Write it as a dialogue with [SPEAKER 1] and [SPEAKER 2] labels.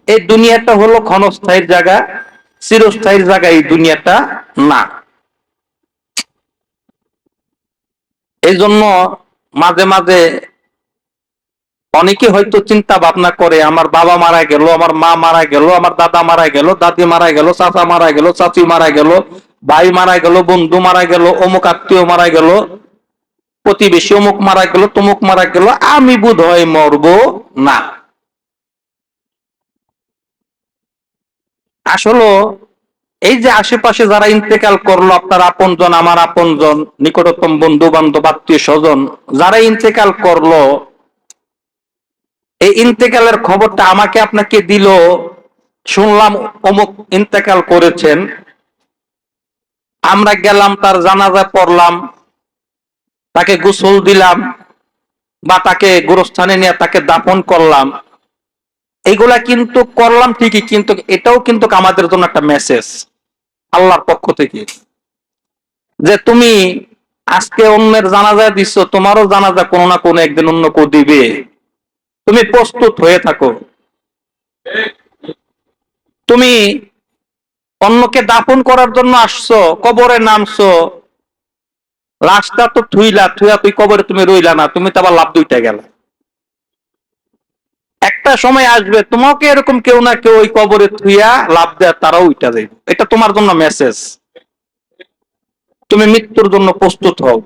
[SPEAKER 1] এই দুনিয়াটা হলো ক্ষণস্থায়ী জায়গা, চিরস্থায়ী জায়গা এই দুনিয়াটা না। এই জন্য মাঝে মাঝে অনেকে হয়তো চিন্তা ভাবনা করে, আমার বাবা মারা গেল, আমার মা মারা গেল, আমার দাদা মারা গেল, দাদি মারা গেল, চাচা মারা গেল, চাচি মারা গেল, ভাই মারা গেল, বন্ধু মারা গেল, অমুক আত্মীয় মারা গেল, প্রতিবেশী অমুক মারা গেল, তমুক মারা গেল, আমি বোধ হয় মরবো না। আসলে এই যে আশেপাশে যারা ইন্তেকাল করলো, আপনার আপনজন, আমার আপনজন, নিকটতম বন্ধু বান্ধব, আত্মীয় স্বজন, যারা ইন্তেকাল করলো, এই ইন্তেকালের খবরটা আমাকে আপনাকে দিল, শুনলাম অমুক ইন্তেকাল করেছেন, আমরা গেলাম, তার জানাজা পড়লাম, তাকে গোসল দিলাম, বা তাকে গোরস্থানে নিয়ে তাকে দাফন করলাম, এইগুলা কিন্তু করলাম ঠিকই, কিন্তু এটাও কিন্তু আমাদের জন্য একটা মেসেজ আল্লাহর পক্ষ থেকে, যে তুমি আজকে অন্যের জানাজা দিচ্ছ, তোমারও জানাজা কোনো না কোনো একদিন অন্য কেউ দিবে, তুমি প্রস্তুত হয়ে থাকো। তুমি অন্যকে দাফন করার জন্য আসছো, কবরে নামছো, লাশটা তো থুইয়া তুই কবরে তুমি রইলা না, তুমি তো আবার লাভ দুইটা গেল। একটা সময় আসবে তোমাকে এরকম কেউ না কেউ ওই কবরে থুইয়া লাভ দেয়, তারাও উইটা যাইবে। এটা তোমার জন্য মেসেজ, তুমি মৃত্যুর জন্য প্রস্তুত হও।